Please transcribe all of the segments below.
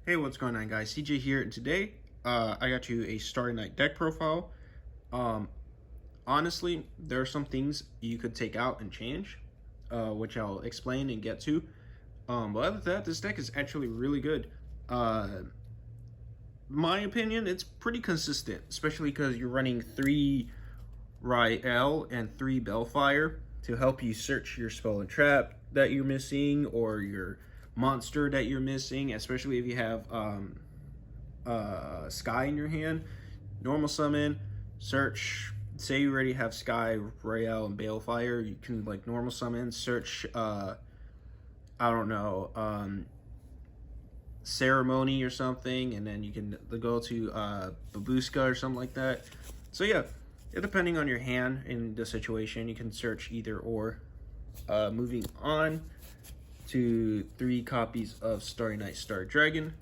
Hey, what's going on, guys? CJ here, and today I got you a Starry Night deck profile. Um, Honestly, there are some things you could take out and change, which I'll explain and get to. But other than that, this deck is actually really good. Uh, my opinion, it's pretty consistent, especially because you're running 3 Rael and 3 Bellfire to help you search your spell and trap that you're missing or your monster that you're missing, especially if you have Sky in your hand. Normal summon, search. Say you already have Sky, Rael, and Balefire. You can like normal summon, search. I don't know, Ceremony or something, and then you can go to Babushka or something like that. So yeah, depending on your hand and the situation, you can search either or. Moving on to 3 copies of Starry Night Star Dragon.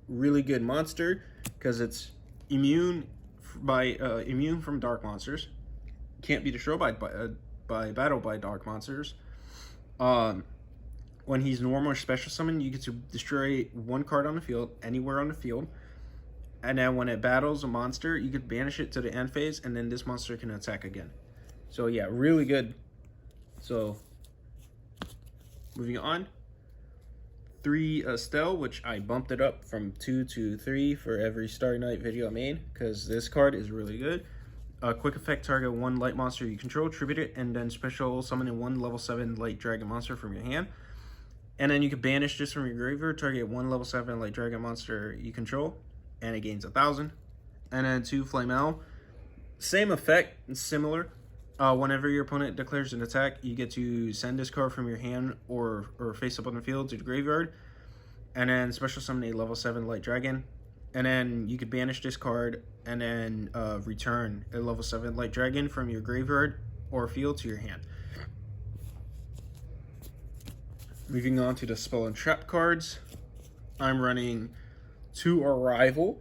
Really good monster because it's immune from dark monsters. Can't be destroyed by battle by dark monsters. When he's normal or special summon, you get to destroy 1 card on the field, anywhere on the field. And then when it battles a monster, you could banish it to the end phase, and then this monster can attack again. So yeah, really good. So moving on, 3 Estelle, which I bumped it up from 2 to 3 for every Starry Night video I made, because this card is really good. Quick effect, target 1 light monster you control, tribute it, and then special summon in 1 level 7 light dragon monster from your hand. And then you can banish this from your graveyard, target 1 level 7 light dragon monster you control, and it gains 1,000. And then 2 Flamel, same effect, similar. Whenever your opponent declares an attack, you get to send this card from your hand or face up on the field to the graveyard, and then special summon a level 7 light dragon, and then you could banish this card and then return a level 7 light dragon from your graveyard or field to your hand. Moving on to the spell and trap cards, I'm running 2 Arrival.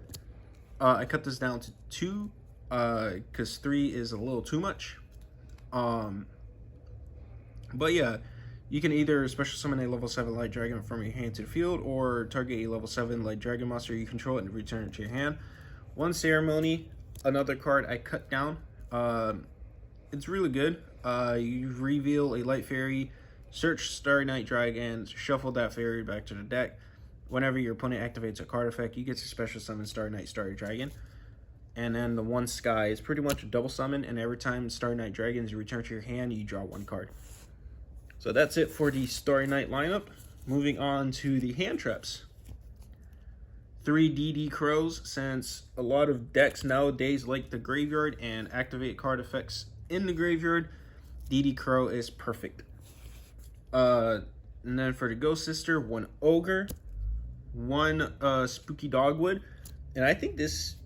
I cut this down to 2 because 3 is a little too much. But yeah, you can either special summon a level 7 light dragon from your hand to the field, or target a level 7 light dragon monster you control and return it to your hand. 1 Ceremony, another card I cut down. It's really good. You reveal a light fairy, search Starry Night Dragon, shuffle that fairy back to the deck. Whenever your opponent activates a card effect, you get to special summon Starry Night Starry Dragon. And then the 1 Sky is pretty much a double summon, and every time Starry Night Dragons you return to your hand, you draw 1 card. So that's it for the Starry Night lineup. Moving on to the hand traps. 3 DD Crows, since a lot of decks nowadays like the graveyard and activate card effects in the graveyard, DD Crow is perfect. And then for the Ghost Sister, 1 Ogre, 1 Spooky Dogwood, and I think this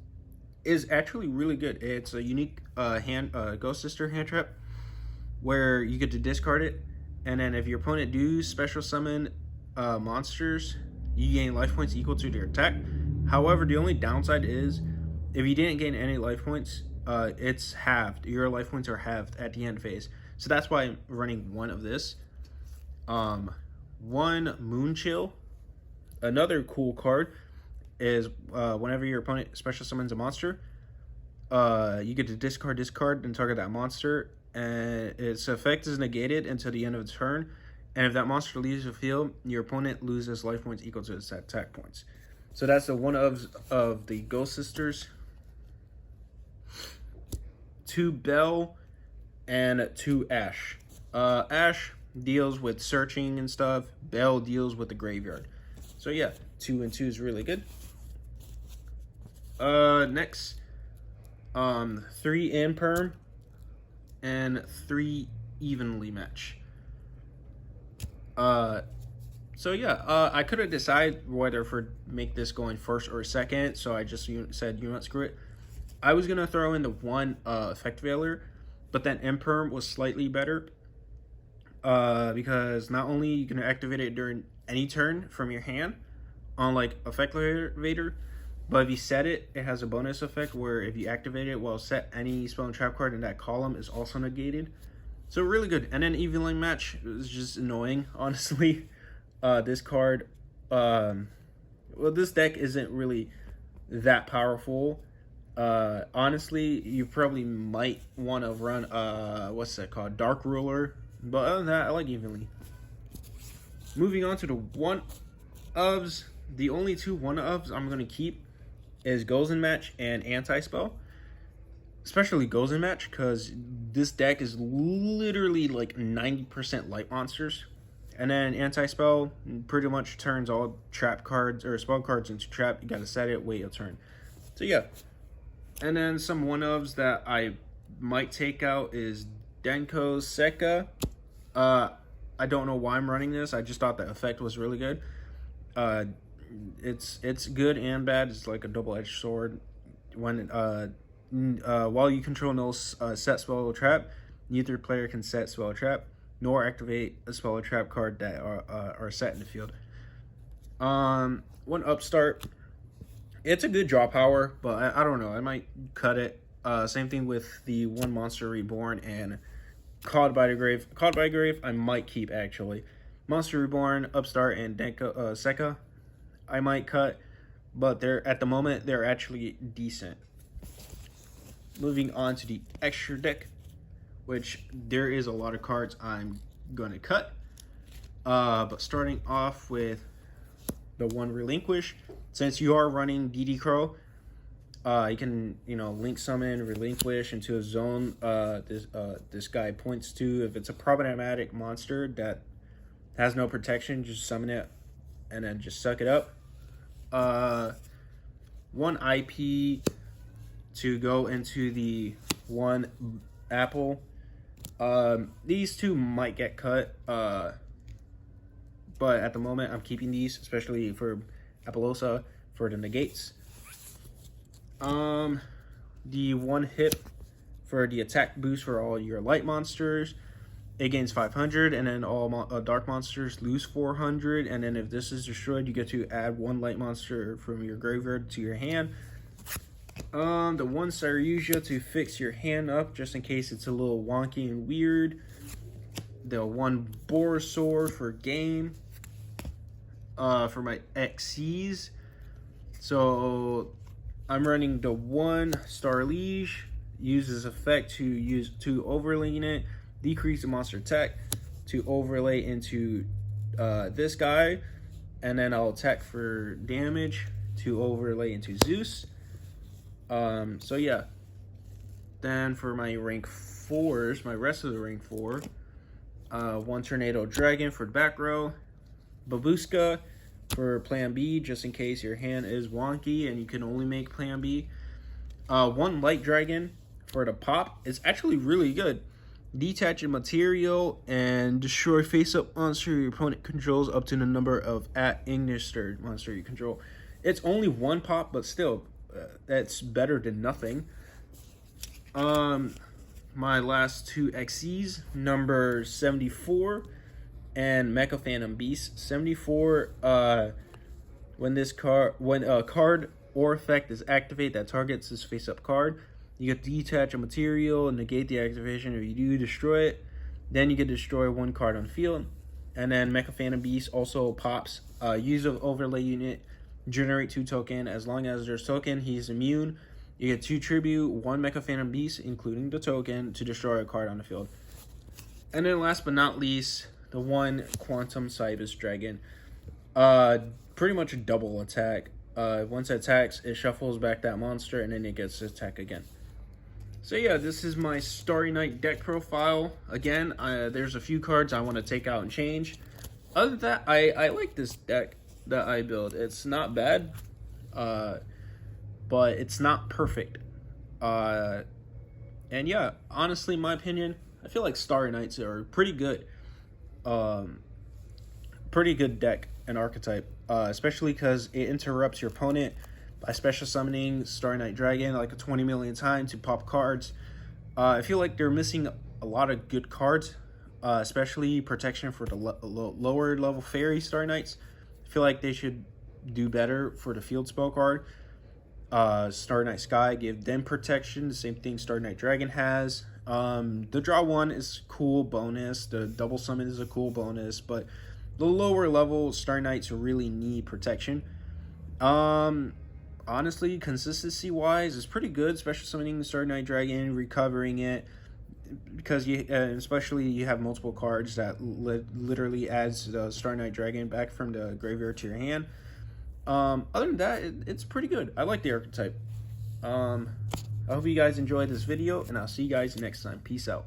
is actually really good. It's a unique Ghost Sister hand trap where you get to discard it, and then if your opponent do special summon monsters, you gain life points equal to their attack. However, the only downside is if you didn't gain any life points, it's halved. Your life points are halved at the end phase. So that's why I'm running 1 of this. 1 Moonchill. Another cool card is whenever your opponent special summons a monster, you get to discard this card and target that monster, and its effect is negated until the end of the turn. And if that monster leaves the field, your opponent loses life points equal to its attack points. So that's the 1 of the Ghost Sisters. 2 Bell and 2 Ash. Ash deals with searching and stuff. Bell deals with the graveyard. So yeah, 2 and 2 is really good. Next, 3 Imperm and 3 Evenly Matched. So yeah, I could have decided whether for make this going first or second, so I just said, you know what, screw it. I was gonna throw in the 1 Effect Veiler, but then Imperm was slightly better, because not only you can activate it during any turn from your hand, unlike Effect Vader, but if you set it, it has a bonus effect where if you activate it while set, any spell and trap card in that column is also negated. So really good. And then Evenly Match is just annoying, honestly. This card well, this deck isn't really that powerful. Honestly, you probably might want to run what's that called, Dark Ruler, but other than that, I like Evenly. Moving on to the one-ofs, the only two one-ofs I'm going to keep is Goals in Match and Anti-Spell. Especially Goals in Match, because this deck is literally like 90% light monsters. And then Anti-Spell pretty much turns all trap cards or spell cards into trap. You gotta set it, wait a turn. So yeah. And then some one-ofs that I might take out is Denko's Sekka. I don't know why I'm running this. I just thought the effect was really good. It's good and bad. It's like a double-edged sword. When while you control no set spell or trap, neither player can set spell or trap, nor activate a spell or trap card that are set in the field. One upstart. It's a good draw power, but I don't know. I might cut it. Same thing with the one Monster Reborn and Called by the Grave. Called by the Grave, I might keep actually. Monster Reborn, Upstart, and Denko Sekka, I might cut, but at the moment they're actually decent. Moving on to the extra deck, which there is a lot of cards I'm going to cut. But starting off with the one Relinquish, since you are running DD Crow, you can link summon Relinquish into a zone. This guy points to, if it's a problematic monster that has no protection, just summon it and then just suck it up. One IP to go into the one Apple. These two might get cut, but at the moment I'm keeping these, especially for Appaloosa for the negates. The one hit for the attack boost for all your light monsters, it gains 500, and then all dark monsters lose 400, and then if this is destroyed, you get to add one light monster from your graveyard to your hand. The one Saryuja to fix your hand up just in case it's a little wonky and weird. The one Borosaur for game. For my XCs. So I'm running the one Star Liege. Uses effect to overlay it, decrease the monster attack to overlay into this guy, and then I'll attack for damage to overlay into Zeus. So yeah. Then for my rank 4s, my rest of the rank 4, one Tornado Dragon for the back row, Babushka for plan B, just in case your hand is wonky and you can only make plan B. One Light Dragon for the pop. It's actually really good. Detach a material and destroy face-up monster your opponent controls up to the number of @Ignister monster you control. It's only one pop, but still, that's better than nothing. My last two XCs, number 74 and Mecha Phantom Beast. 74, when a card or effect is activated that targets this face-up card, you get to detach a material and negate the activation. If you do destroy it, then you can destroy one card on the field. And then Mecha Phantom Beast also pops. Use of overlay unit, generate 2 token. As long as there's token, he's immune. You get 2 tribute, 1 Mecha Phantom Beast, including the token, to destroy a card on the field. And then last but not least, the one Quantum Cybus Dragon. Pretty much a double attack. Once it attacks, it shuffles back that monster, and then it gets to attack again. So yeah, this is my Starry Night deck profile. Again, there's a few cards I want to take out and change. Other than that, I like this deck that I build. It's not bad, but it's not perfect. And yeah, honestly, in my opinion, I feel like Starry Knights are pretty good. Pretty good deck and archetype, especially because it interrupts your opponent by special summoning Starry Night Dragon like a 20 million times to pop cards. I feel like they're missing a lot of good cards, especially protection for the lower level fairy Starry Knights. I feel like they should do better for the field spell card. Starry Night Sky, give them protection, the same thing Starry Night Dragon has. The draw one is cool bonus, the double summon is a cool bonus, but the lower level Starry Knights really need protection. Honestly, consistency wise, it's pretty good. Special summoning the Starry Night Dragon, recovering it, because especially you have multiple cards that literally adds the Starry Night Dragon back from the graveyard to your hand. Other than that, it's pretty good. I like the archetype. I hope you guys enjoyed this video, and I'll see you guys next time. Peace out.